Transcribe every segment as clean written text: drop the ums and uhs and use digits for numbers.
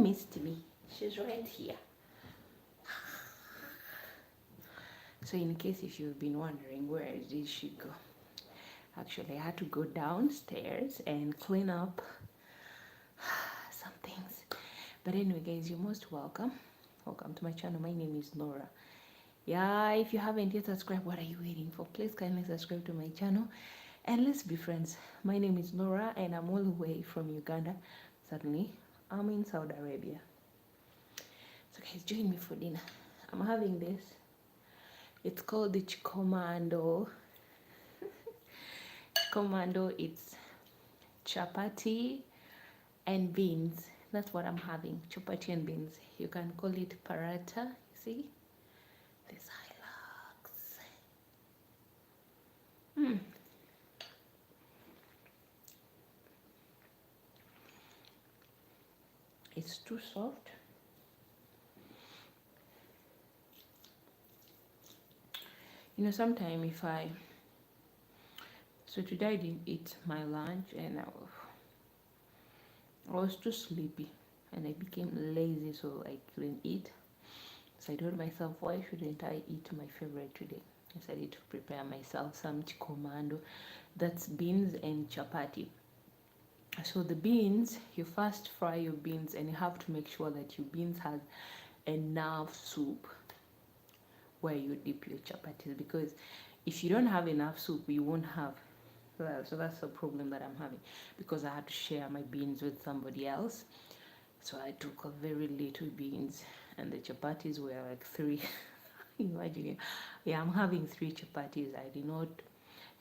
missed me? She's right here. So in case if you've been wondering where did she go, actually I had to go downstairs and clean up some things. But anyway guys, you're most welcome. Welcome to my channel. My name is Norah. Yeah, if you haven't yet subscribed, what are you waiting for? Please kindly subscribe to my channel and let's be friends. My name is Norah and I'm all the way from Uganda. Suddenly I'm in Saudi Arabia. So guys, join me for dinner. I'm having this. It's called the Chikomando. Chikomando, it's chapati and beans. That's what I'm having. Chapati and beans. You can call it paratha. See? This hilux. It's too soft. You know, sometimes if so today I didn't eat my lunch and I was too sleepy and I became lazy, so I couldn't eat. So I told myself, why shouldn't I eat my favorite today? I decided to prepare myself some chikomando. That's beans and chapati. So the beans, you first fry your beans and you have to make sure that your beans has enough soup where you dip your chapatis, because if you don't have enough soup you won't have, well, so that's the problem that I'm having, because I had to share my beans with somebody else. So I took a very little beans and the chapatis were like 3. Imagine, yeah, I'm having 3 chapatis. I did not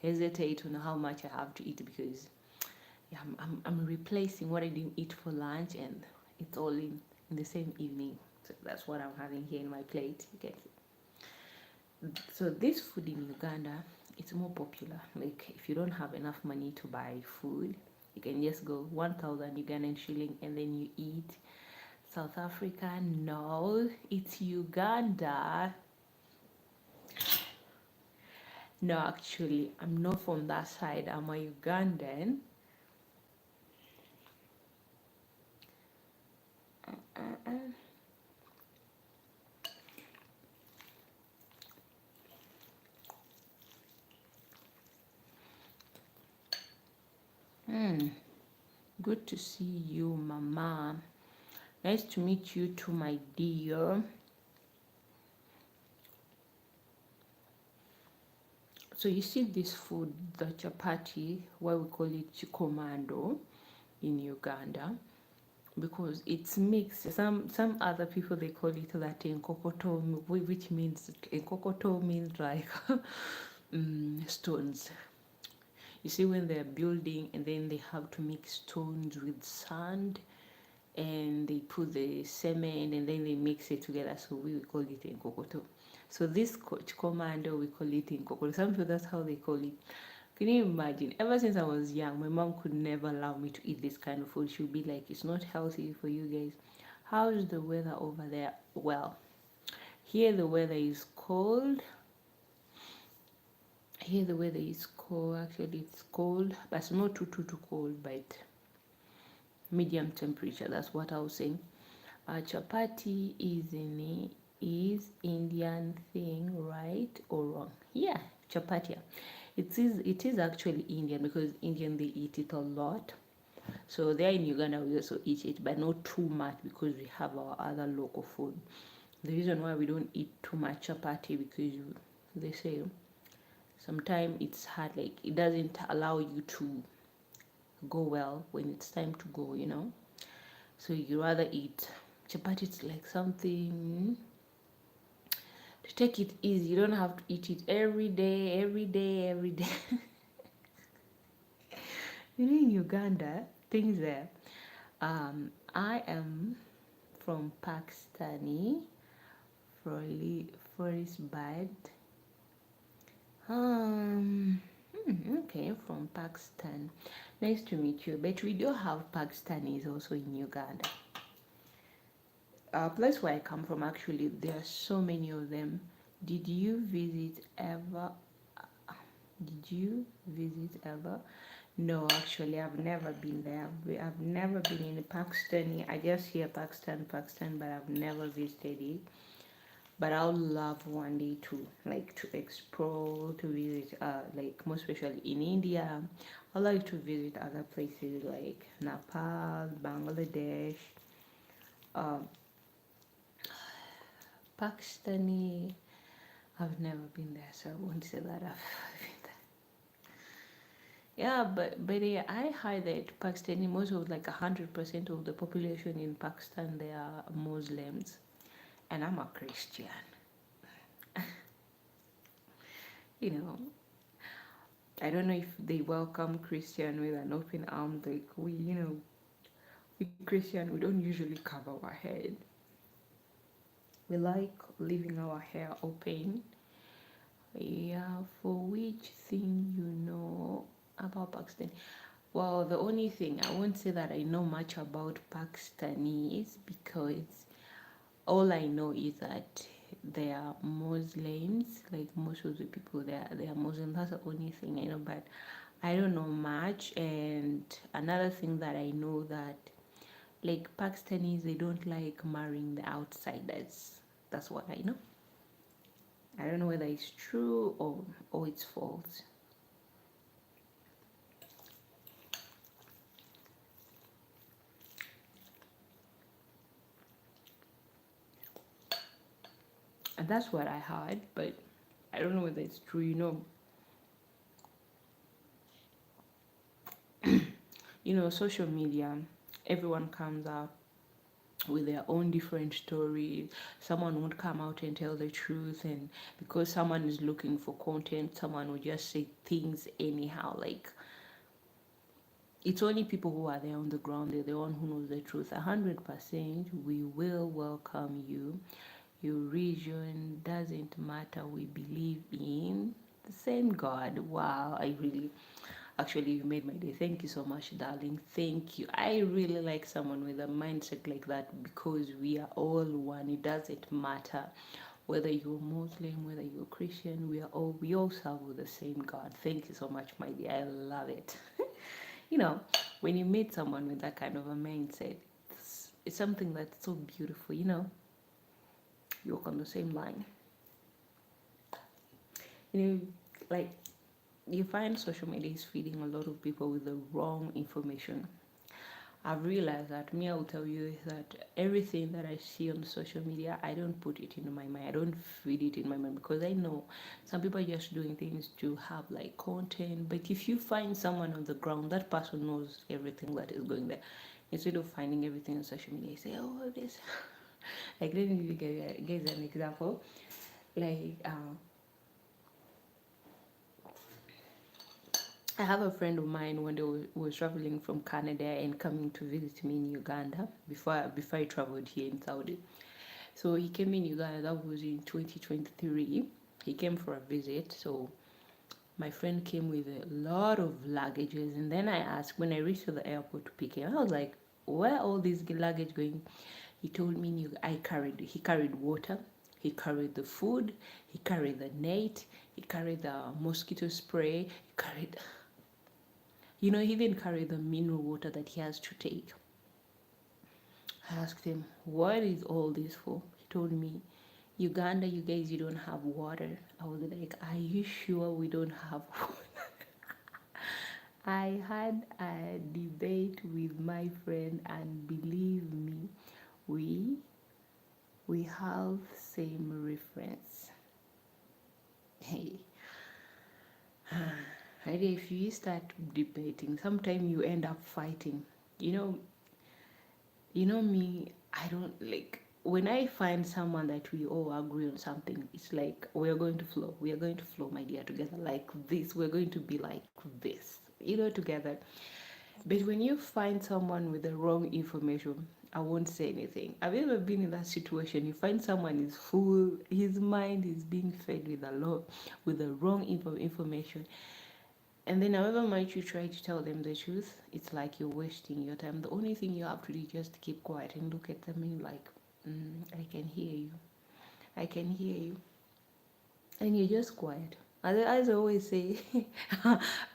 hesitate on how much I have to eat, because yeah, I'm replacing what I didn't eat for lunch and it's all in the same evening. So that's what I'm having here in my plate. You can see. So this food in Uganda, it's more popular. Like if you don't have enough money to buy food, you can just go 1,000 Ugandan shilling and then you eat. South Africa, no, it's Uganda. No, actually, I'm not from that side. I'm a Ugandan. Good to see you, Mama. Nice to meet you too, my dear. So you see this food, the chapati, why we call it chikomando in Uganda, because it's mixed. Some other people, they call it that enkokoto, which means enkokoto means like stones. You see, when they're building and then they have to mix stones with sand and they put the cement and then they mix it together, so we call it enkokoto. So this chikomando, we call it enkokoto. Some people, that's how they call it. Can you imagine? Ever since I was young, my mom could never allow me to eat this kind of food. She would be like, it's not healthy for you guys. How's the weather over there? Well, here the weather is cold. Here the weather is cold. Actually, it's cold, but it's not too cold, but medium temperature. That's what I was saying. Chapati is Indian thing, right or wrong? Yeah, chapati. It is actually Indian, because Indian, they eat it a lot. So there in Uganda we also eat it, but not too much, because we have our other local food. The reason why we don't eat too much chapati, because they say sometimes it's hard, like it doesn't allow you to go well when it's time to go, you know. So you rather eat chapati. It's like something to take it easy. You don't have to eat it every day. You know, in Uganda, things there. I am from Pakistani, Forest Bad. Okay, from Pakistan. Nice to meet you. But we do have Pakistanis also in Uganda. Place where I come from, actually, there are so many of them. Did you visit ever? Did you visit ever? No, actually, I've never been there. I've never been in Pakistan. I just hear Pakistan, Pakistan, but I've never visited it. But I would love one day to like to explore, to visit, like most especially in India. I like to visit other places like Nepal, Bangladesh, um, Pakistani. I've never been there, so I won't say that I've been there. Yeah, but yeah, I heard that Pakistani, most of like 100% of the population in Pakistan, they are Muslims, and I'm a Christian. You know, I don't know if they welcome Christian with an open arm. Like we, we Christian, we don't usually cover our head. We like leaving our hair open. Yeah, for which thing you know about Pakistan? Well, the only thing I won't say that I know much about Pakistanis because all I know is that they are Muslims. Like most of the people there, they are Muslim. That's the only thing I know. But I don't know much. And another thing that I know that like Pakistanis, they don't like marrying the outsiders. That's what I know. I don't know whether it's true or it's false. And that's what I heard, but I don't know whether it's true. Social media, everyone comes out with their own different story. Someone won't come out and tell the truth, and because someone is looking for content, someone will just say things anyhow. Like it's only people who are there on the ground, they're the one who knows the truth. 100%, we will welcome you. Your region doesn't matter. We believe in the same God. Wow, I really actually you made my day. Thank you so much, darling. Thank you. I really like someone with a mindset like that because we are all one. It doesn't matter whether you're Muslim, whether you're Christian, we all serve the same God. Thank you so much, my dear. I love it. you know, when you meet someone with that kind of a mindset, it's something that's so beautiful, you walk on the same line. You know, like you find social media is feeding a lot of people with the wrong information. I've realized that me, I will tell you that everything that I see on social media, I don't put it into my mind. I don't feed it in my mind because I know some people are just doing things to have like content. But if you find someone on the ground, that person knows everything that is going there. Instead of finding everything on social media, you say, oh, this. Like, let me give you guys an example. Like, I have a friend of mine when they was traveling from Canada and coming to visit me in Uganda before I traveled here in Saudi. So he came in Uganda, that was in 2023. He came for a visit. So my friend came with a lot of luggages, and then I asked when I reached the airport to pick him, I was like, where all these luggage going? He told me he carried water, he carried the food, he carried the net, he carried the mosquito spray, he carried he even carried the mineral water that he has to take. I asked him, what is all this for? He told me, Uganda, you guys, you don't have water. I was like, are you sure we don't have water? I had a debate with my friend, and believe me, we we have same reference. Hey, if you start debating, sometimes you end up fighting. You know, me, I don't like when I find someone that we all agree on something, it's like we're going to flow. We are going to flow, my dear, together like this. We're going to be like this, together. But when you find someone with the wrong information, I won't say anything. Have you ever been in that situation? You find someone is full, his mind is being fed with with the wrong information. And then however much you try to tell them the truth, it's like you're wasting your time. The only thing you have to do is just keep quiet and look at them and like, I can hear you. I can hear you. And you're just quiet. As I always say,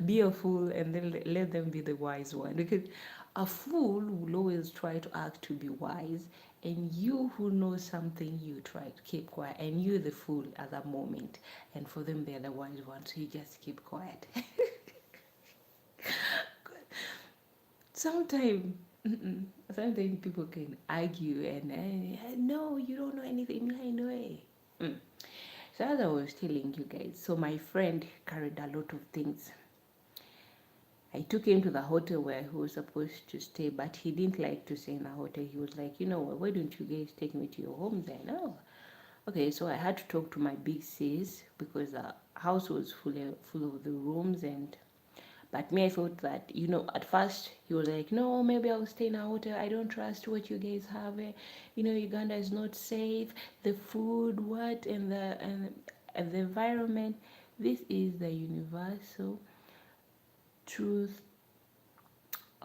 be a fool and then let them be the wise one. Because a fool will always try to act to be wise, and you who know something, you try to keep quiet, and you're the fool at that moment, and for them, they're the wise one, so you just keep quiet. Sometimes, sometimes people can argue and no, you don't know anything. I know it. So as I was telling you guys, so my friend carried a lot of things. I took him to the hotel where he was supposed to stay, but he didn't like to stay in the hotel. He was like, you know what, why don't you guys take me to your home then? Oh, okay. So I had to talk to my big sis because the house was full of the rooms. And but me, I thought that, at first he was like, no, maybe I'll stay in a hotel. I don't trust what you guys have. Uganda is not safe. The food, what, and the environment. This is the universal truth.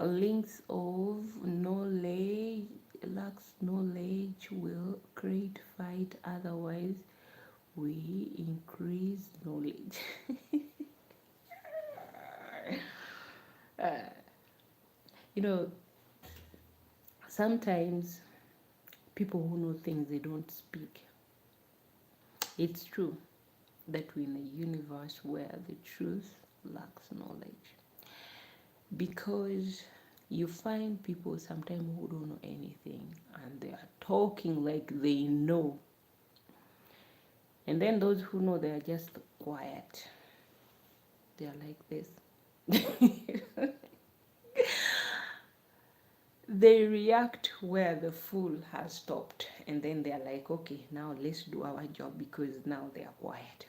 Links of knowledge, lacks knowledge will create fight. Otherwise, we increase knowledge. uh, you know, sometimes people who know things they don't speak. It's true that we're in a universe where the truth lacks knowledge, because you find people sometimes who don't know anything and they are talking like they know, and then those who know, they are just quiet. They are like this. They react where the fool has stopped, and then they are like, okay, now let's do our job, because now they are quiet.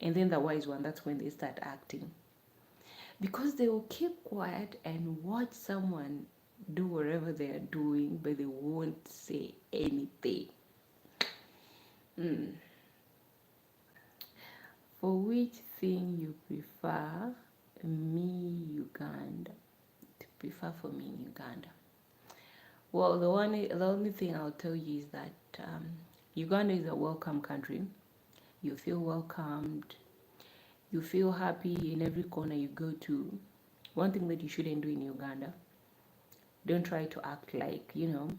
And then the wise one, that's when they start acting, because they will keep quiet and watch someone do whatever they are doing, but they won't say anything. For which thing you prefer me, Uganda? To prefer for me in Uganda? Well, the only thing I'll tell you is that Uganda is a welcome country. You feel welcomed. You feel happy in every corner you go to. One thing that you shouldn't do in Uganda, don't try to act like, you're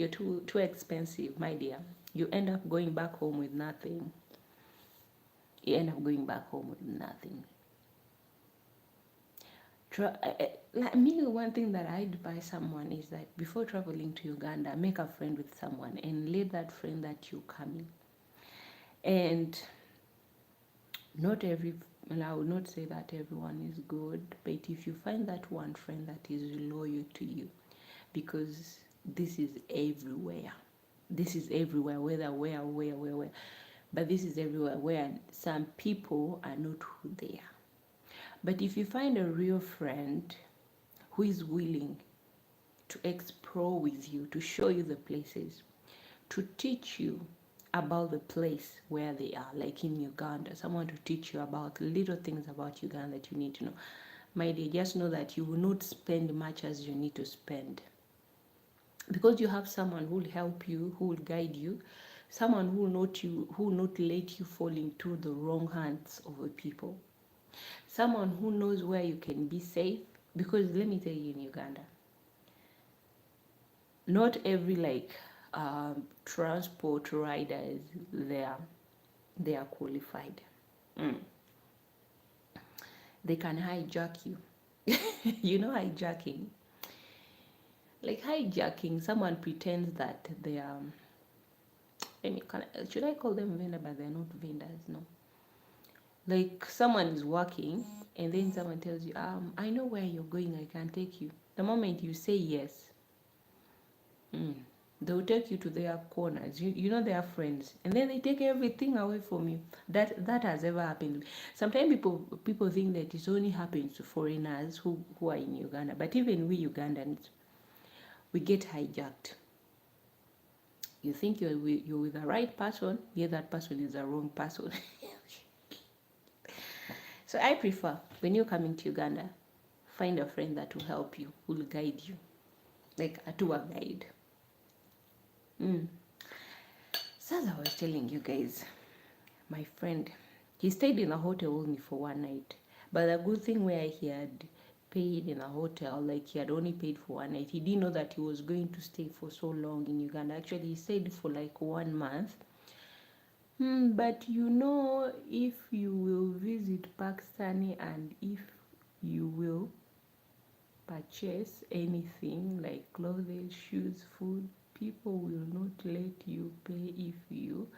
too expensive, my dear. You end up going back home with nothing. You end up going back home with nothing. Like me, one thing that I'd advise someone is that before traveling to Uganda, make a friend with someone and let that friend that you're coming. And I will not say that everyone is good, but if you find that one friend that is loyal to you, because this is everywhere. This is everywhere, where. But this is everywhere where some people are not who they are. But if you find a real friend who is willing to explore with you, to show you the places, to teach you about the place where they are, like in Uganda, someone to teach you about little things about Uganda that you need to know. My dear, just know that you will not spend much as you need to spend, because you have someone who will help you, who will guide you, someone who will not let you fall into the wrong hands of the people, someone who knows where you can be safe. Because let me tell you, in Uganda, not every transport riders they are qualified. They can hijack you. Hijacking. Like hijacking, someone pretends that they are. Should I call them vendor? But they're not vendors. No. Like someone is working, and then someone tells you, I know where you're going. I can take you. The moment you say yes, they'll take you to their corners. They are friends, and then they take everything away from you. That has ever happened. Sometimes people think that it only happens to foreigners who are in Uganda, but even we Ugandans, we get hijacked. You think you're with the right person, yet that person is the wrong person. So I prefer, when you're coming to Uganda, find a friend that will help you, who will guide you, like a tour guide. So as I was telling you guys, my friend, he stayed in a hotel only for one night. But the good thing where he had paid in a hotel, like he had only paid for one night, he didn't know that he was going to stay for so long in Uganda. Actually, he stayed for like 1 month. But you know, if you will visit Pakistani and if you will purchase anything like clothes, shoes, food, people will not let you pay if you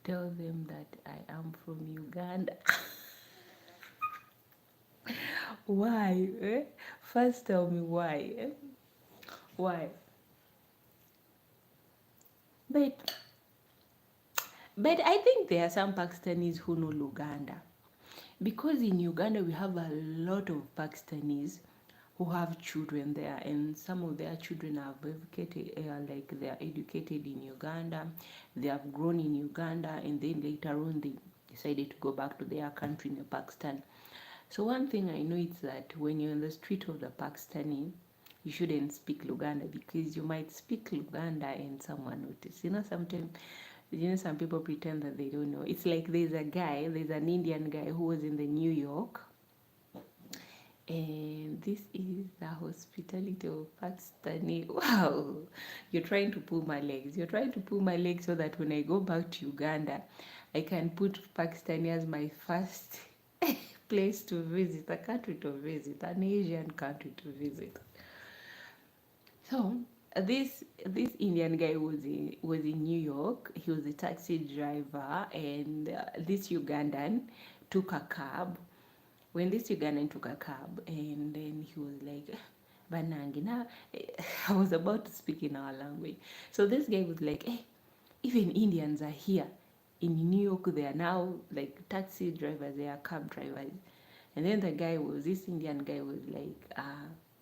tell them that I am from Uganda. Why? First tell me why. Why? But I think there are some Pakistanis who know Luganda. Because in Uganda we have a lot of Pakistanis who have children there, and some of their children are educated, like they are educated in Uganda, they have grown in Uganda, and then later on they decided to go back to their country in Pakistan. So one thing I know is that when you're in the street of the Pakistani, you shouldn't speak Luganda, because you might speak Luganda and someone notice. You know, sometimes, you know, some people pretend that they don't know. It's like there's an Indian guy who was in the New York, and this is the hospitality of Pakistani. Wow, you're trying to pull my legs. You're trying to pull my legs so that when I go back to Uganda, I can put Pakistani as my first place to visit, a country to visit, an Asian country to visit. So this Indian guy was in New York. He was a taxi driver, and this Ugandan took a cab. When this Ugandan took a cab, and then he was like, Banangi, now I was about to speak in our language. So this guy was like, hey, even Indians are here. In New York, they are now like taxi drivers, they are cab drivers. And then this Indian guy was like,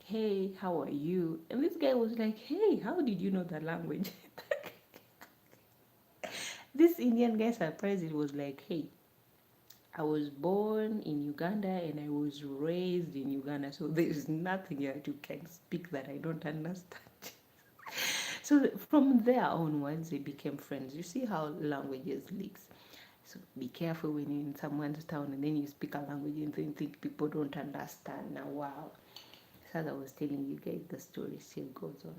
hey, how are you? And this guy was like, hey, how did you know the language? This Indian guy surprised. It was like, hey, I was born in Uganda and I was raised in Uganda, so there's nothing that you can speak that I don't understand. So from there onwards, they became friends. You see how languages leaks. So be careful when you're in someone's town and then you speak a language and then think people don't understand. Now, wow. So as I was telling you guys, the story still goes on.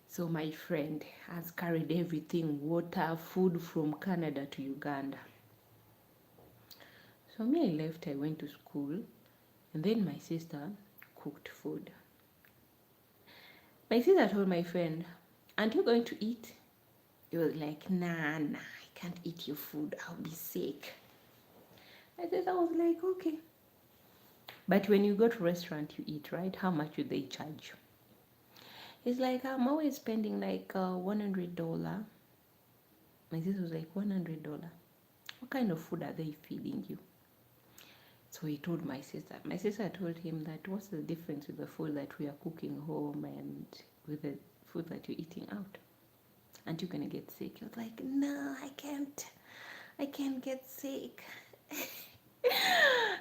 So my friend has carried everything, water, food from Canada to Uganda. So me, I left, I went to school, and then my sister cooked food. My sister told my friend, aren't you going to eat? He was like, nah, I can't eat your food, I'll be sick. My sister was like, okay. But when you go to restaurant, you eat, right? How much do they charge? He's like, I'm always spending like $100. My sister was like, $100? What kind of food are they feeding you? So he told my sister. My sister told him that what's the difference with the food that we are cooking home and with the food that you're eating out? Aren't you gonna get sick? He was like, no, I can't. I can't get sick.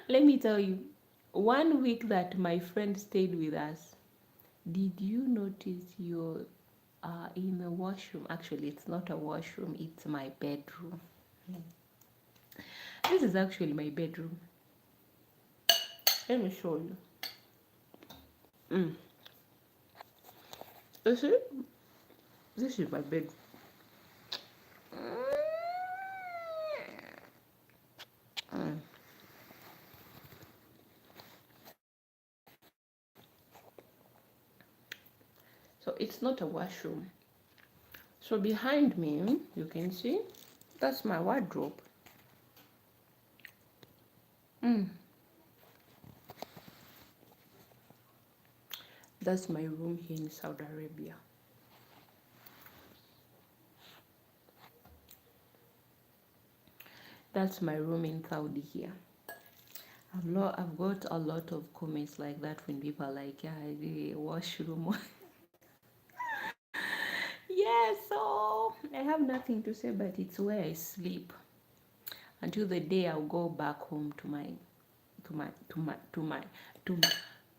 Let me tell you, 1 week that my friend stayed with us, did you notice you're in the washroom? Actually, it's not a washroom, it's my bedroom. This is actually my bedroom. Let me show you. You see? This is my bedroom. So it's not a washroom. So behind me, you can see, that's my wardrobe. That's my room here in Saudi Arabia. That's my room in Saudi here. I've got a lot of comments like that when people are like, yeah, the washroom. Yeah, so I have nothing to say, but it's where I sleep until the day I'll go back home to my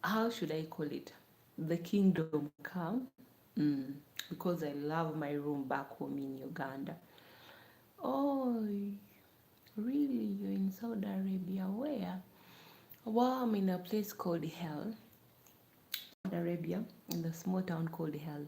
how should I call it? The kingdom come. Because I love my room back home in Uganda. Oh, Really? You're in Saudi Arabia? Where? Well, I'm in a place called Hell, Saudi Arabia, in a small town called Hell.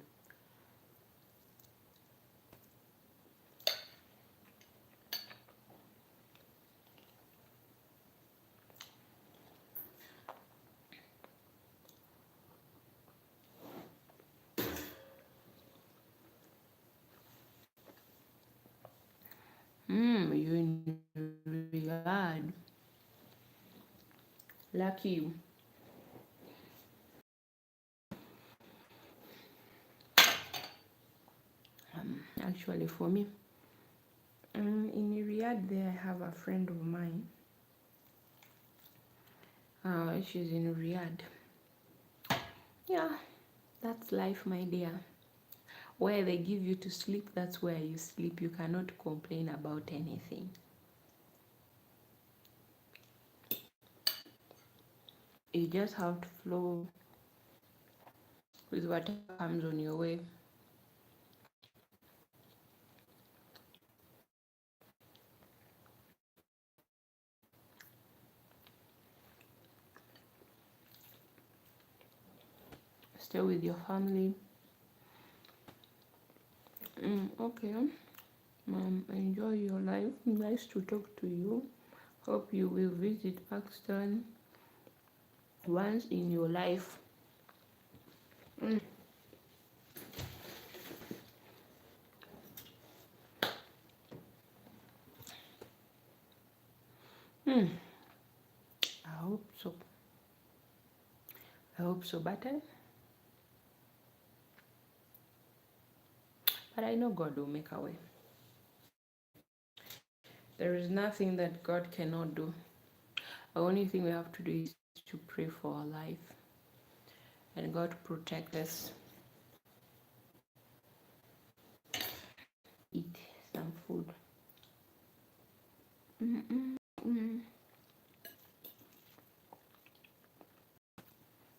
You're in Riyadh. Lucky you. Actually, for me, in Riyadh, there I have a friend of mine. She's in Riyadh. Yeah, that's life, my dear. Where they give you to sleep, that's where you sleep. You cannot complain about anything. You just have to flow with whatever comes on your way. Stay with your family. Okay. Enjoy your life. Nice to talk to you. Hope you will visit Pakistan once in your life. I hope so. But I know God will make a way. There is nothing that God cannot do. The only thing we have to do is to pray for our life and God to protect us. Eat some food.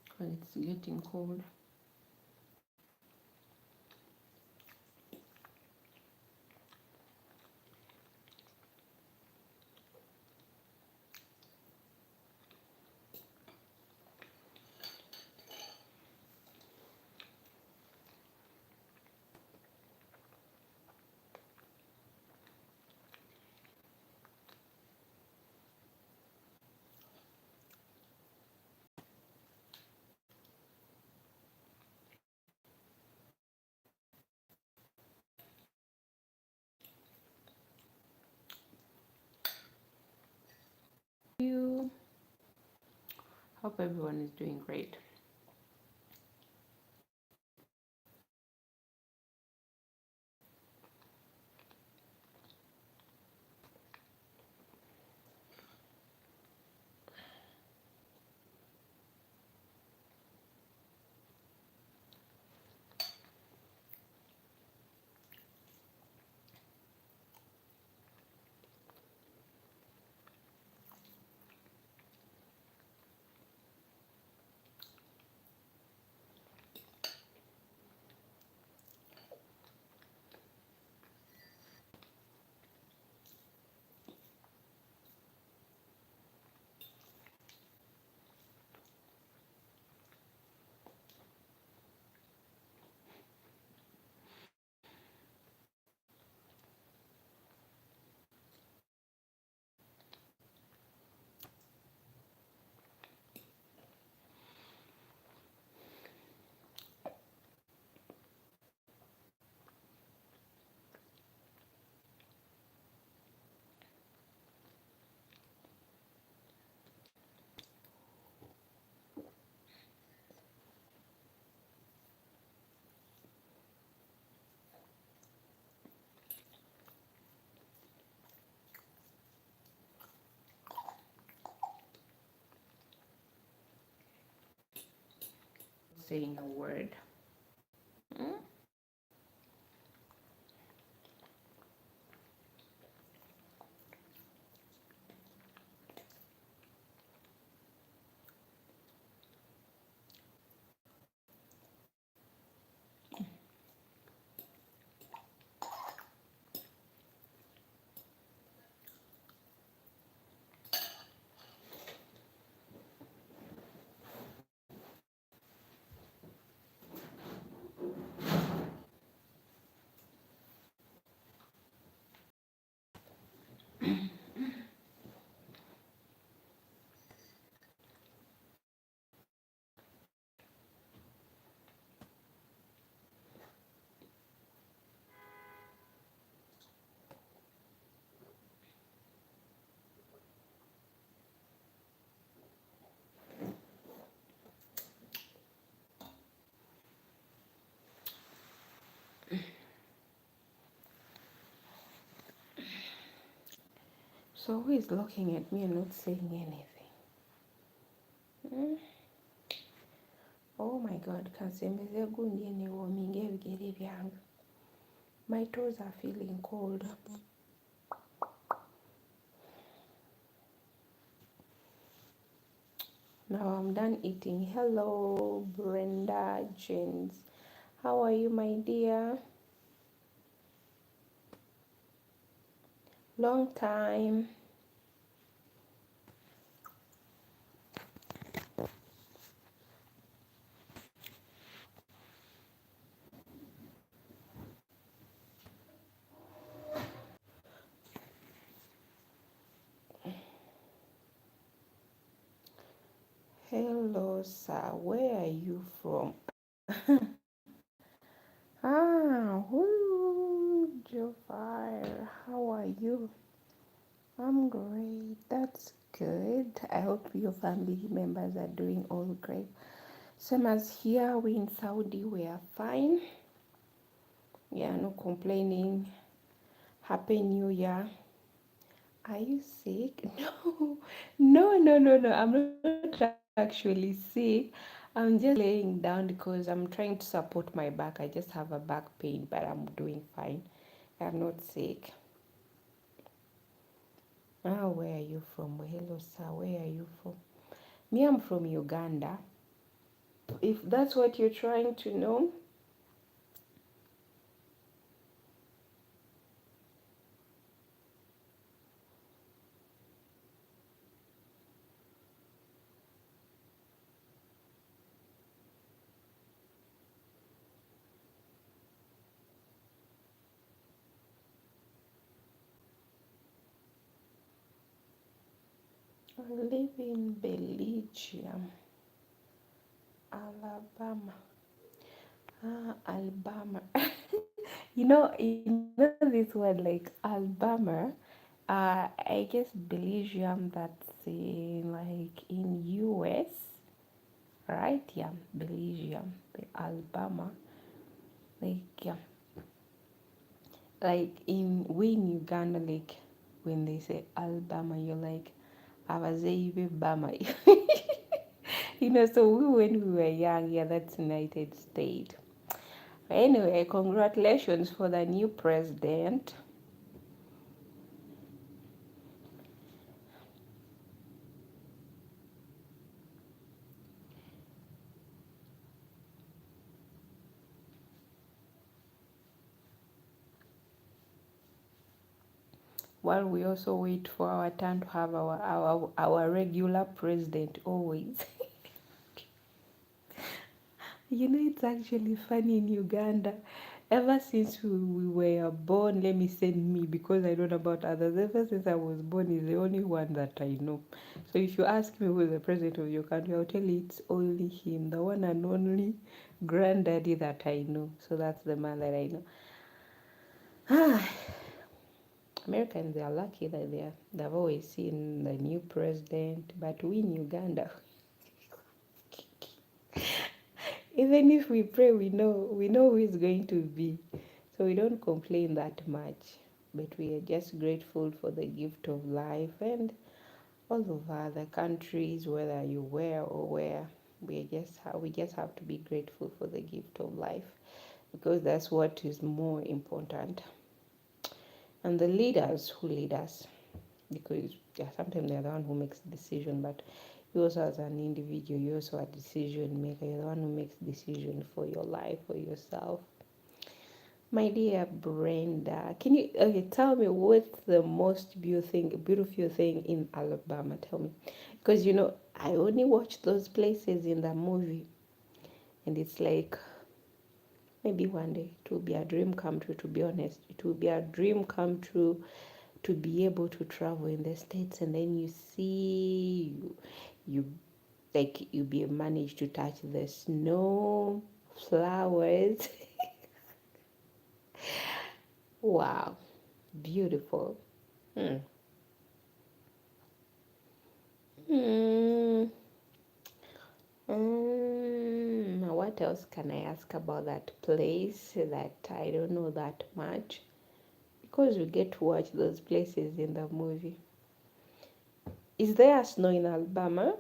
Because it's getting cold. You hope everyone is doing great. Saying a word. So who is looking at me and not saying anything? Oh my god, kansembeze gundi ene warming ebigere byange. My toes are feeling cold. Now I'm done eating. Hello, Brenda James. How are you, my dear? Long time. Hello, sir. Where are you from? Jofar. How are you? I'm great. That's good. I hope your family members are doing all great. Same as here, we in Saudi, we are fine. Yeah, no complaining. Happy New Year. Are you sick? No. I'm not actually sick. I'm just laying down because I'm trying to support my back. I just have a back pain, but I'm doing fine. I'm not sick. Where are you from? Hello, sir. Where are you from? Me, I'm from Uganda. If that's what you're trying to know. I live in Belgium, Alabama. Alabama. you know this word like Alabama. I guess Belgium. That's in like in US, right? Yeah, Belgium, Alabama. Like yeah, like in Uganda, like when they say Alabama, you're like, Abazeibe Bama. So when we were young, yeah, that's United States. Anyway, congratulations for the new president. While we also wait for our turn to have our regular president always. It's actually funny in Uganda. Ever since we were born, let me say me because I don't know about others. Ever since I was born, is the only one that I know. So if you ask me who's the president of your country, I'll tell you it's only him, the one and only granddaddy that I know. So that's the man that I know. Americans, they are lucky that they've always seen the new president, but we in Uganda, even if we pray, we know who is going to be, so we don't complain that much. But we are just grateful for the gift of life, and all over other countries, whether you where or where, we just have to be grateful for the gift of life, because that's what is more important. And the leaders who lead us, because yeah, sometimes they're the one who makes the decision, but you also as an individual, you're also a decision maker. You're the one who makes decision for your life, for yourself. My dear Brenda, can you tell me what's the most beautiful thing in Alabama? Tell me, because I only watched those places in the movie, and it's like maybe one day it will be a dream come true. To be honest, it will be a dream come true to be able to travel in the States, and then you see you like you be managed to touch the snow, flowers. Wow, beautiful. Hmm. Hmm. What else can I ask about that place that I don't know that much? Because we get to watch those places in the movie. Is there snow in Alabama?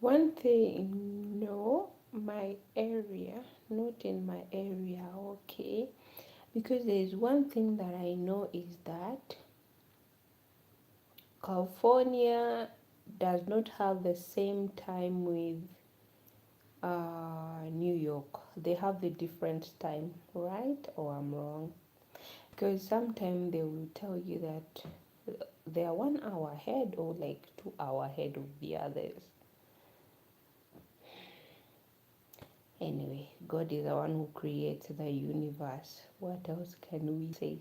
One thing, no, my area, not in my area, okay. Because there is one thing that I know is that California does not have the same time with New York. They have the different time, right? Or I'm wrong? Because sometimes they will tell you that they are 1 hour ahead or like 2 hour ahead of the others. Anyway, God is the one who creates the universe. What else can we say?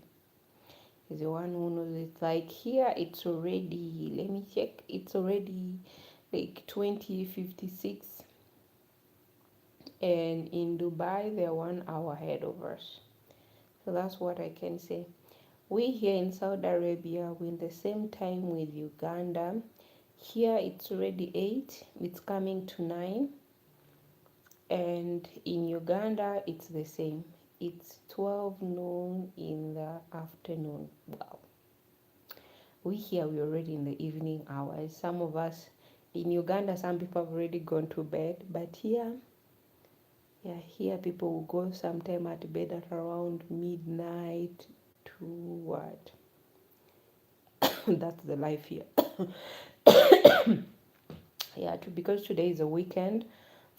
He's the one who knows it. Like here, it's already, let me check, it's already like 20:56. And in Dubai, they're 1 hour ahead of us. So that's what I can say. We here in Saudi Arabia, we're in the same time with Uganda. Here it's already 8, it's coming to 9. And in Uganda, it's the same. It's 12 noon in the afternoon. Wow. We here, we're already in the evening hours. Some of us in Uganda, some people have already gone to bed. But here, yeah, here people will go sometime at bed at around midnight to what? That's the life here. Yeah, because today is a weekend.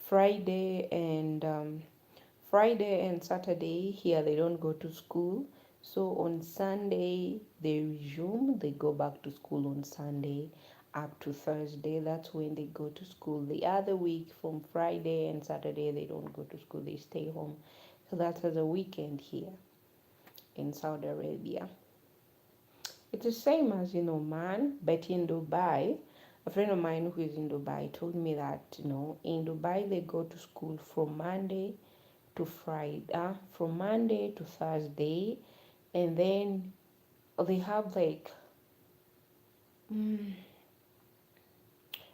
Friday and Friday and Saturday here they don't go to school. So on Sunday they resume. They go back to school on Sunday up to Thursday. That's when they go to school. The other week from Friday and Saturday they don't go to school. They stay home. So that's as a weekend here in Saudi Arabia. It's the same as man, but in Dubai, a friend of mine who is in Dubai told me that in Dubai they go to school from Monday to Friday, from Monday to Thursday, and then they have like mm,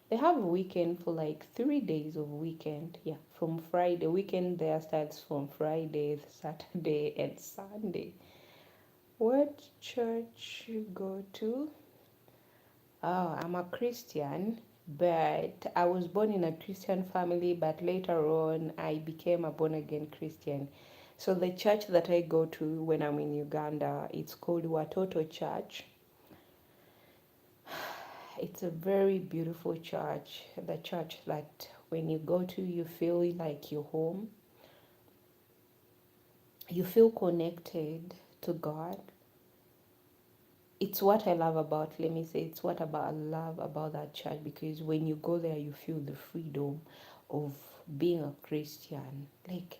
they have a weekend for like 3 days of weekend. Yeah, from Friday weekend there starts from Friday, Saturday, and Sunday. What church you go to? Oh, I'm a Christian, but I was born in a Christian family, but later on I became a born again Christian. So the church that I go to when I'm in Uganda, it's called Watoto Church. It's a very beautiful church. The church that when you go to, you feel like you're home. You feel connected to God. It's what I love about, let me say, it's what about I love about that church, because when you go there you feel the freedom of being a Christian. Like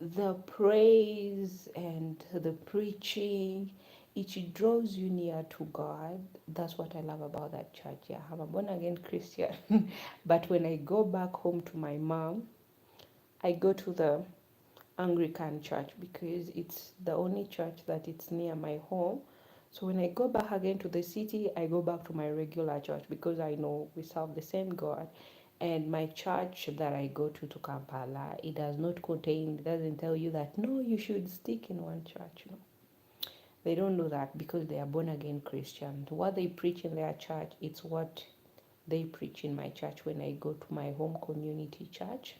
the praise and the preaching, it draws you near to God. That's what I love about that church. Yeah, I'm a born again Christian. But when I go back home to my mom, I go to the Anglican church because it's the only church that it's near my home. So when I go back again to the city, I go back to my regular church because I know we serve the same God. And my church that I go to Kampala, it does not contain, it doesn't tell you that, no, you should stick in one church. No. They don't do that because they are born again Christians. What they preach in their church, it's what they preach in my church when I go to my home community church.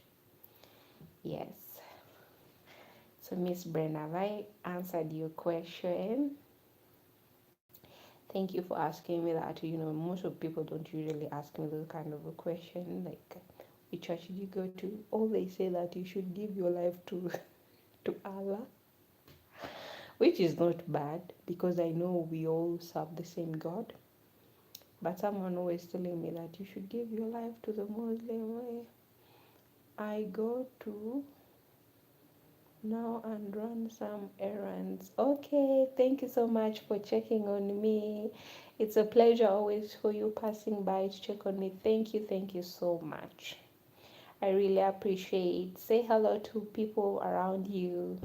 Yes. So, Miss Brenna, have I answered your question? Thank you for asking me that. Most of people don't usually ask me those kind of a question, like, which church did you go to? All they say that you should give your life to to Allah, which is not bad because I know we all serve the same God. But someone always telling me that you should give your life to the Muslim way. I go to now and run some errands. Okay, thank you so much for checking on me. It's a pleasure always for you passing by to check on me. Thank you so much. I really appreciate. Say hello to people around you.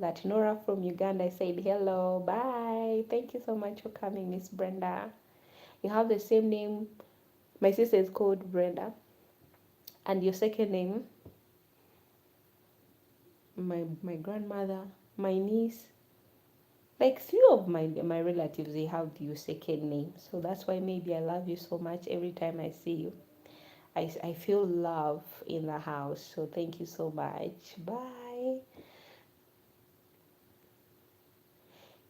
that Nora from Uganda said hello, bye. Thank you so much for coming, Miss Brenda. You have the same name. My sister is called Brenda, and your second name, my grandmother, my niece, like few of my relatives, they have your second name. So that's why maybe I love you so much. Every time I see you, I feel love in the house. So thank you so much. Bye.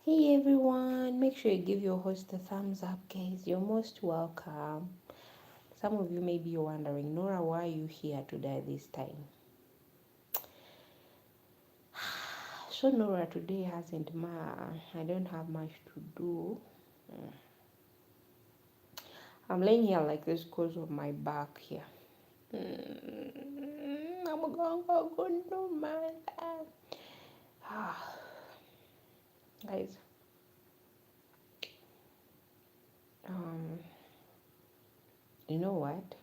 Hey everyone, make sure you give your host a thumbs up, guys. You're most welcome. Some of you may be wondering, Nora, why are you here today this time? So Nora today hasn't I don't have much to do. I'm laying here like this because of my back here. I'm going to go no man. Guys, you know what?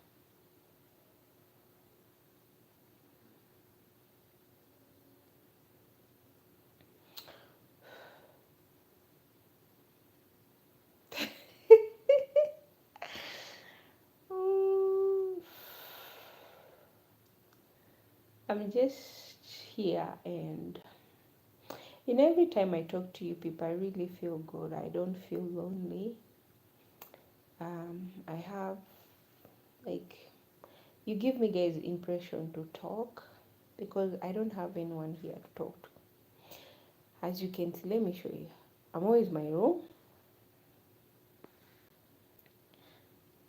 I'm just here, and every time I talk to you people, I really feel good. I don't feel lonely. I have, like, you give me guys impression to talk because I don't have anyone here to talk to. As you can see, let me show you. I'm always in my room.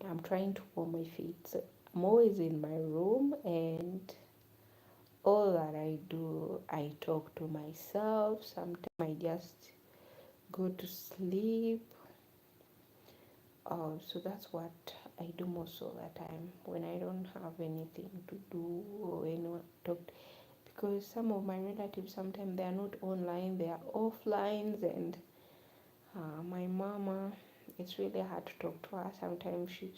I'm trying to warm my feet. So I'm always in my room, and all that I do, I talk to myself. Sometimes I just go to sleep. So that's what I do most of the time when I don't have anything to do or anyone to talk to. Because some of my relatives, sometimes they are not online, they are offline, and my mama, it's really hard to talk to her. Sometimes she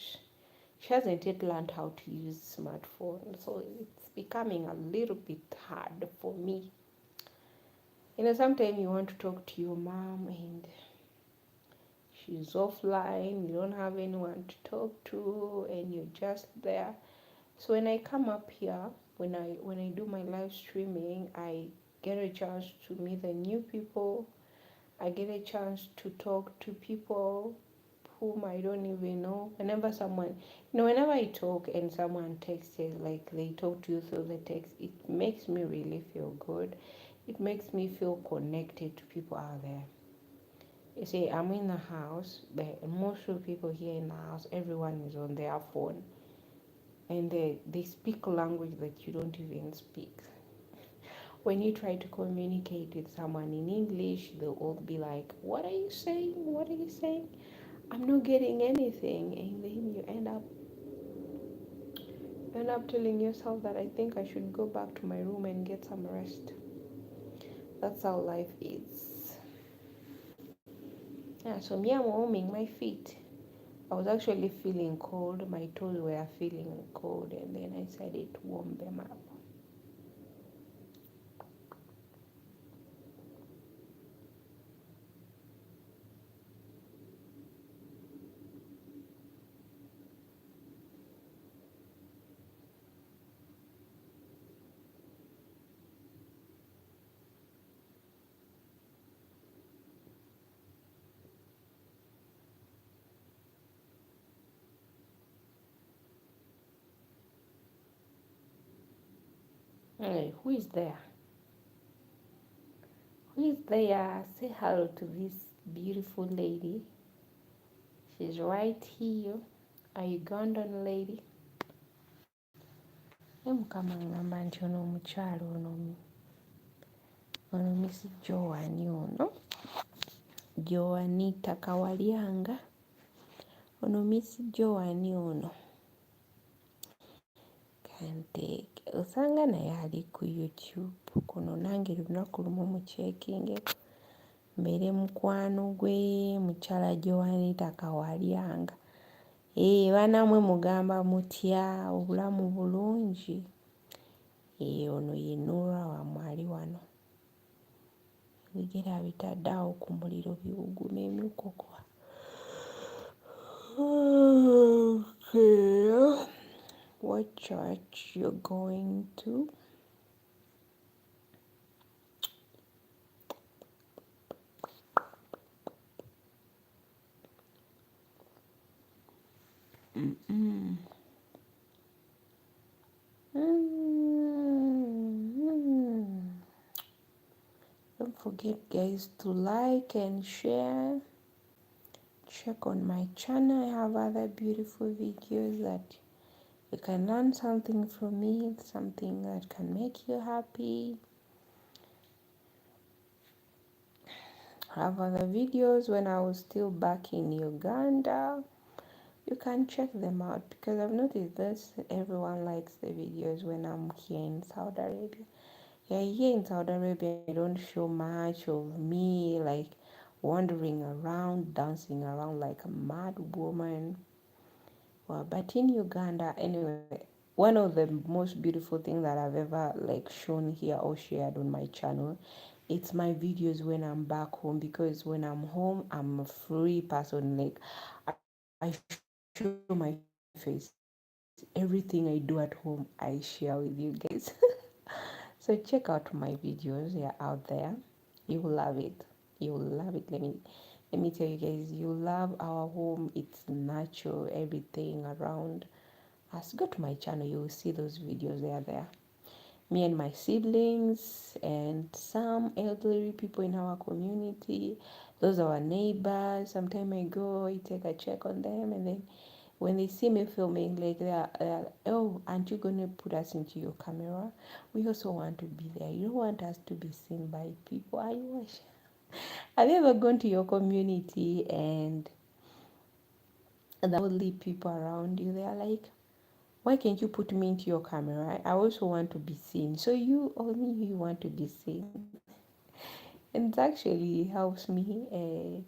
hasn't yet learned how to use smartphone, so it's becoming a little bit hard for me. Sometimes you want to talk to your mom and she's offline, you don't have anyone to talk to, and you're just there. So when I come up here, when I do my live streaming, I get a chance to meet the new people. I get a chance to talk to people whom I don't even know. Whenever I talk and someone texts, like they talk to you through the text, it makes me really feel good. It makes me feel connected to people out there. You see, I'm in the house, but most of the people here in the house, everyone is on their phone, and they speak language that you don't even speak. When you try to communicate with someone in English, they'll all be like, "What are you saying? What are you saying? I'm not getting anything." And then you end up telling yourself that I think I should go back to my room and get some rest. That's how life is. Yeah, so me, I'm warming my feet. I was actually feeling cold. My toes were feeling cold, and then I decided to warm them up. Hey, who is there? Who is there? Say hello to this beautiful lady. She's right here. A Ugandan lady. Mukama ngamba nti ono omukyalo ono Miss Joan ono. Joanita Kawalyanga. Ono Miss Joan ono. Kanteeke. Osanga naye ali ku YouTube. Kuno nange lunaku lumu mucekinge. Mbere mukwano gwe mukyala Joanita Kawalyanga. Banamwe mugamba mutya, obulamu bulungi. Ono ye Norah wammwe ali wano. bigera bitaddeawo ku muliro biwuguma emyukokwa. Okay. What church you're going to? Mm-mm. Mm-hmm. Don't forget, guys, to like and share. Check on my channel. I have other beautiful videos that you can learn something from me, something that can make you happy. I have other videos when I was still back in Uganda. You can check them out because I've noticed this. Everyone likes the videos when I'm here in Saudi Arabia. Yeah, here in Saudi Arabia, I don't show much of me like wandering around, dancing around like a mad woman. Well, but in Uganda, anyway, one of the most beautiful things that I've ever like shown here or shared on my channel, it's my videos when I'm back home, because when I'm home, I'm a free person. Like I show my face. Everything I do at home, I share with you guys. So check out my videos. They're out there. You will love it. You will love it. Let me tell you guys, you love our home. It's natural, everything around us. Go to my channel, you will see those videos. They are there. Me and my siblings and some elderly people in our community. Those are our neighbors. Sometime I go, I take a check on them, and then when they see me filming, like they are, oh, aren't you gonna put us into your camera? We also want to be there. You don't want us to be seen by people. Are you? Have you ever gone to your community and the elderly people around you? They are like, why can't you put me into your camera? I also want to be seen. So you only you want to be seen. And it actually helps me.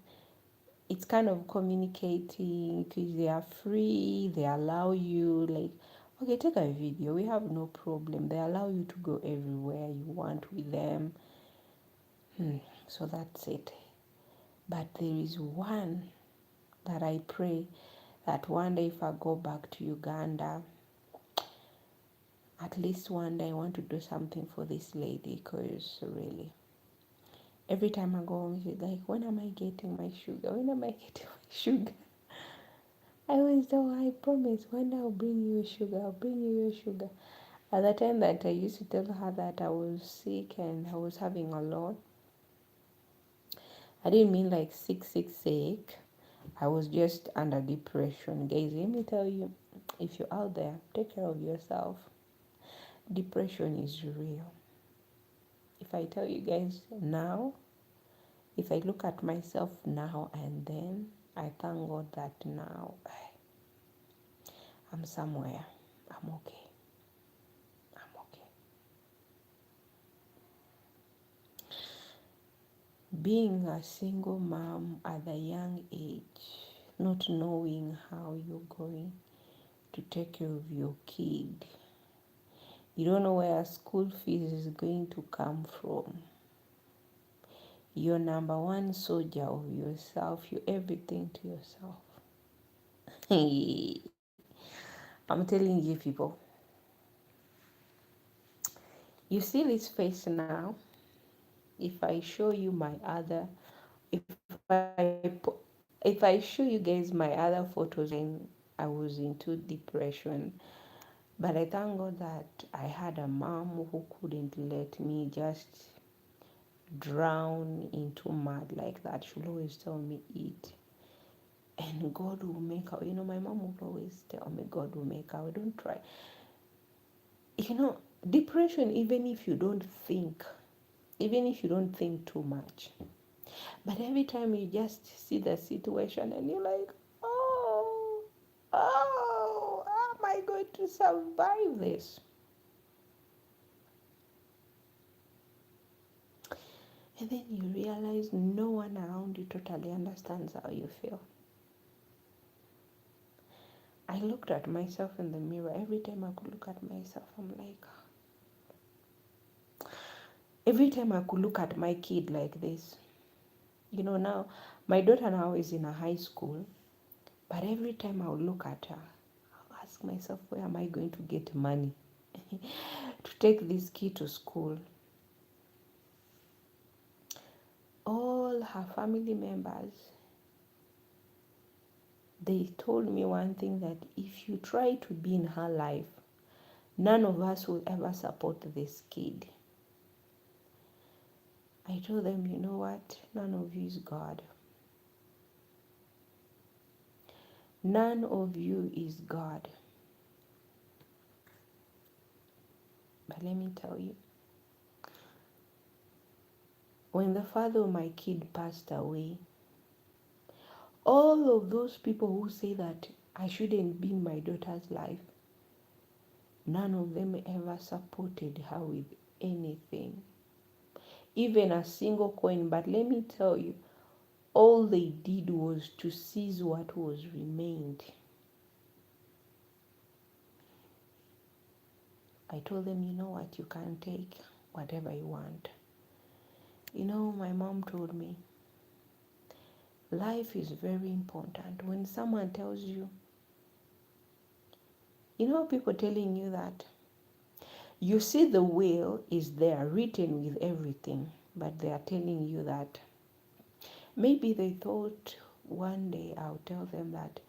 It's kind of communicating because they are free. They allow you, like, okay, take a video. We have no problem. They allow you to go everywhere you want with them. So that's it. But there is one that I pray that one day if I go back to Uganda, at least one day I want to do something for this lady, because really, every time I go home, she's like, when am I getting my sugar? When am I getting my sugar? I always tell her, I promise, one day I'll bring you sugar, I'll bring you your sugar. At the time that I used to tell her that I was sick and I was having a lot, I didn't mean like sick. I was just under depression. Guys, let me tell you, if you're out there, take care of yourself. Depression is real. If I tell you guys now, if I look at myself now and then, I thank God that now I'm somewhere. I'm okay. I'm okay. Being a single mom at a young age, not knowing how you're going to take care of your kid, you don't know where school fees is going to come from. You're number one soldier of yourself. You're everything to yourself. I'm telling you, people. You see this face now. If I show you my other, if I show you guys my other photos, I was into depression. But I thank God that I had a mom who couldn't let me just drown into mud like that. She'll always tell me, eat. And God will make out. My mom would always tell me, God will make out. Don't try. Depression, even if you don't think too much. But every time you just see the situation and you're like, how am I going to survive this? And then you realize no one around you totally understands how you feel. I looked at myself in the mirror. Every time I could look at myself, I'm like, Every time I could look at my kid like this, now my daughter now is in a high school, but every time I would look at her, I'll ask myself, where am I going to get money to take this kid to school? All her family members, they told me one thing, that if you try to be in her life, none of us will ever support this kid. I told them, you know what? None of you is God. None of you is God. But let me tell you, when the father of my kid passed away, all of those people who say that I shouldn't be in my daughter's life, none of them ever supported her with anything, even a single coin. But let me tell you, all they did was to seize what was remained. I told them, you know what, you can take whatever you want. My mom told me, life is very important. When someone tells you, people telling you that you see the will is there written with everything, but they are telling you that maybe they thought one day I'll tell them that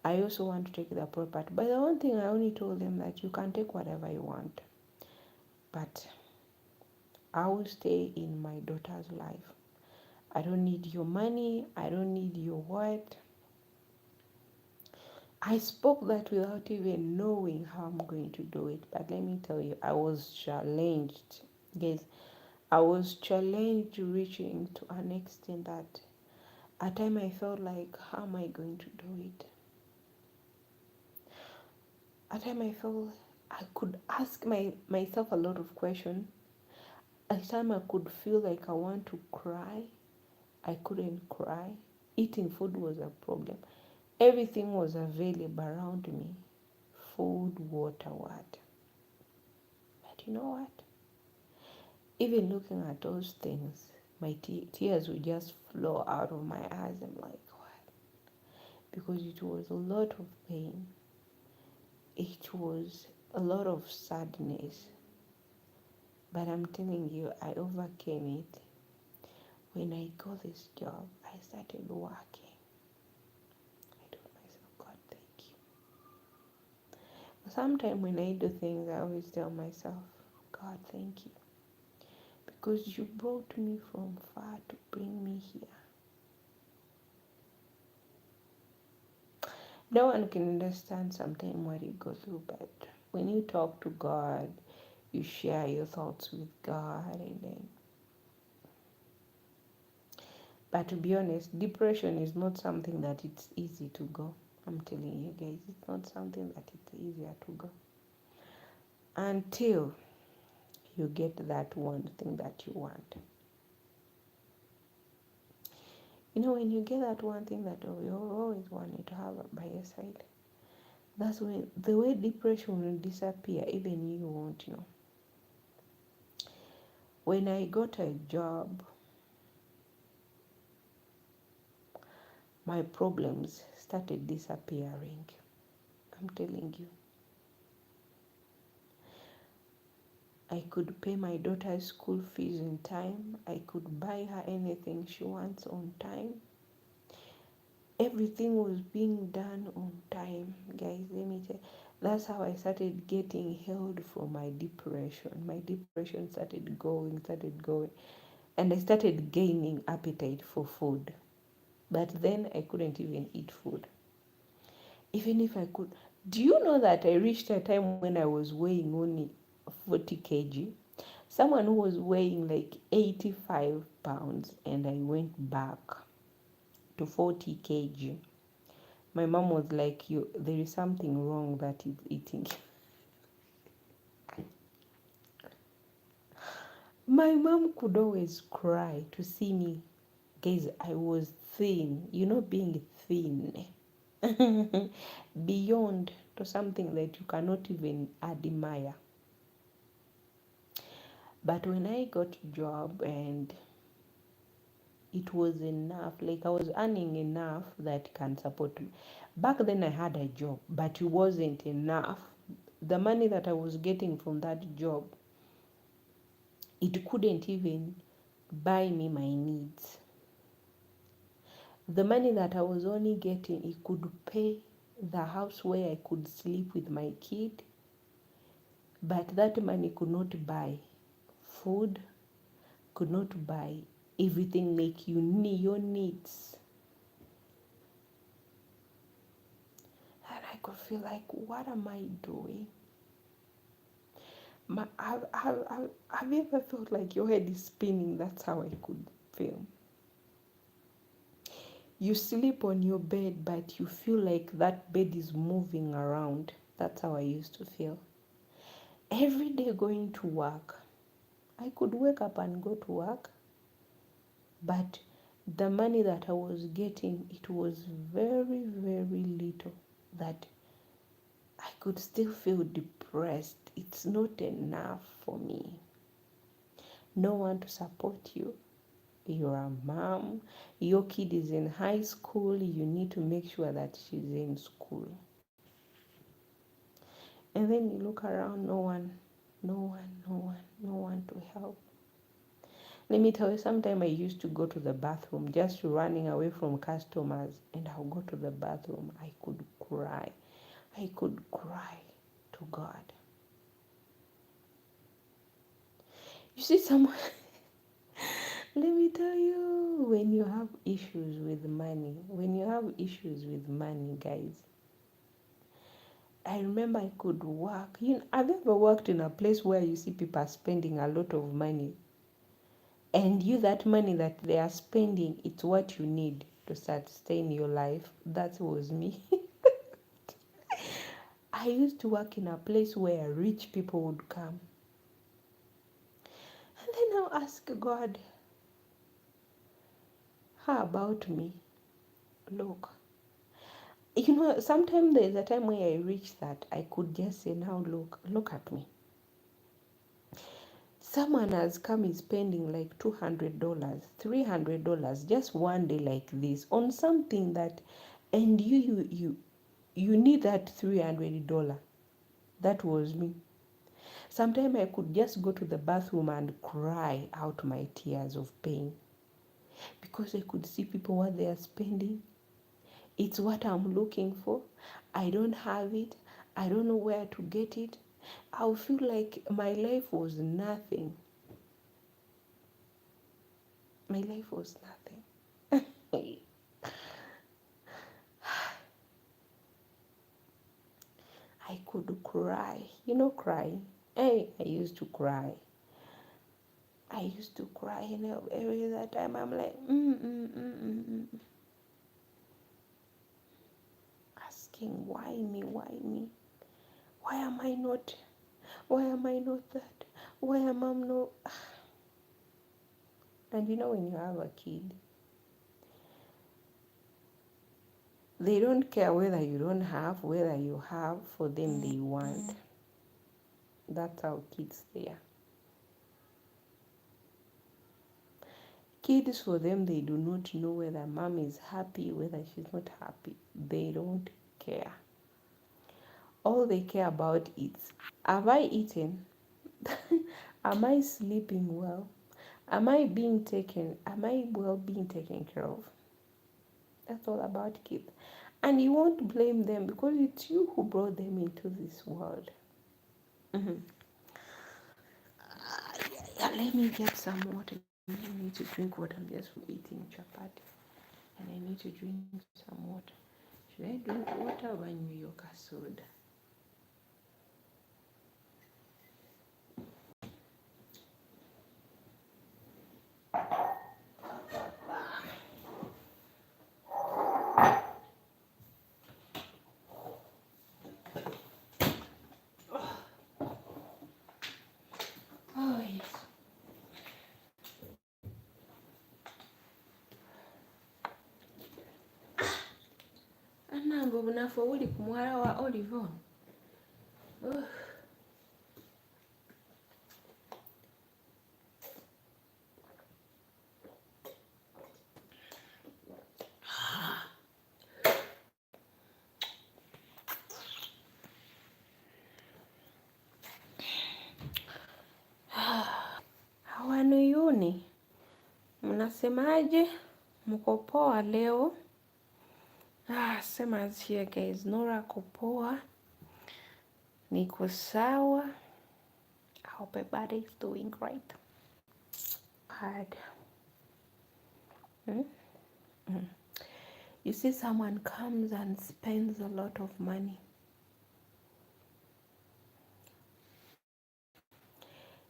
I also want to take the property. But the one thing I only told them, that you can take whatever you want, but I will stay in my daughter's life. I don't need your money. I don't need your what. I spoke that without even knowing how I'm going to do it. But let me tell you, I was challenged. Guys, I was challenged, reaching to an extent that at time I felt like, how am I going to do it? At time I felt I could ask myself a lot of questions. At time I could feel like I want to cry. I couldn't cry. Eating food was a problem. Everything was available around me. Food, water, what. But you know what? Even looking at those things, my tears would just flow out of my eyes. I'm like, what? Because it was a lot of pain. It was a lot of sadness. But I'm telling you, I overcame it. When I got this job, I started working. I told myself, God, thank you. Sometimes when I do things, I always tell myself, God, thank you. Because you brought me from far to bring me here. No one can understand sometimes what you go through, but when you talk to God, you share your thoughts with God, and then. But to be honest, depression is not something that it's easy to go. I'm telling you guys, it's not something that it's easier to go. Until you get that one thing that you want. When you get that one thing that you always wanted to have by your side, that's when the way depression will disappear, even you won't know. When I got a job, my problems started disappearing. I'm telling you. I could pay my daughter's school fees in time. I could buy her anything she wants on time. Everything was being done on time. Guys, let me tell you, that's how I started getting healed from my depression. My depression started going. And I started gaining appetite for food. But then I couldn't even eat food. Even if I could. Do you know that I reached a time when I was weighing only 40 kg? Someone who was weighing like 85 pounds, and I went back to 40 kg. My mom was like, there is something wrong that is eating. My mom could always cry to see me. Guys, I was thin. Being thin. Beyond to something that you cannot even admire. But when I got a job and it was enough, like I was earning enough that can support me. Back then I had a job, but it wasn't enough. The money that I was getting from that job, it couldn't even buy me my needs. The money that I was only getting, it could pay the house where I could sleep with my kid, but that money could not buy food, could not buy everything like you need your needs. And I could feel like, what am I doing? Have you ever felt like your head is spinning? That's how I could feel. You sleep on your bed, but you feel like that bed is moving around. That's how I used to feel. Every day going to work, I could wake up and go to work, but the money that I was getting, it was very, very little that I could still feel depressed. It's not enough for me. No one to support you. You're a mom. Your kid is in high school. You need to make sure that she's in school. And then you look around, no one, no one, no one, no one to help. Let me tell you, sometimes I used to go to the bathroom just running away from customers, and I'll go to the bathroom. I could cry. I could cry to God. You see, someone, let me tell you, when you have issues with money, guys, I remember I could work. Have you ever worked in a place where you see people are spending a lot of money, and that money that they are spending, it's what you need to sustain your life? That was me. I used to work in a place where rich people would come. And then I'll ask God, how about me? Look, sometimes there's a time where I reach that I could just say, now look at me. Someone has come is spending like $200, $300 just one day like this on something that, and you need that $300. That was me. Sometimes I could just go to the bathroom and cry out my tears of pain because I could see people what they are spending. It's what I'm looking for. I don't have it. I don't know where to get it. I feel like my life was nothing. My life was nothing. I could cry. Crying. Hey, I used to cry. And every that time I'm like, asking, why me? Why me? Why am I not? Why am I not that? Why am I not? And when you have a kid, they don't care whether you don't have, whether you have. For them, they want. That's how kids they are. Kids, for them, they do not know whether mom is happy, whether she's not happy. They don't care. All they care about is, have I eaten? Am I sleeping well? Am I being taken care of? That's all about kids. And you won't blame them because it's you who brought them into this world. Let me get some water. I need to drink water. I'm just eating chapati. And I need to drink some water. Should I drink water or New Yorker soda? Oh, yes. Anango bunafu uli kumwala wa Olive. Mnasemaje? Mko poa leo? Sema here guys, Nora ako poa. Niko sawa. I hope everybody is doing great. Hard. You see someone comes and spends a lot of money.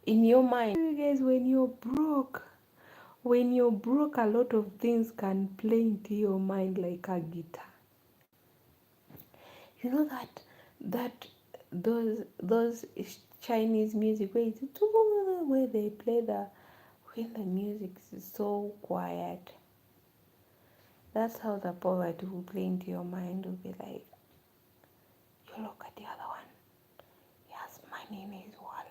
In your mind, you guys, when you're broke, a lot of things can play into your mind like a guitar. You know that those Chinese music where they play when the music is so quiet. That's how the poverty will play into your mind. Will be like, you look at the other one. He has money in his wallet.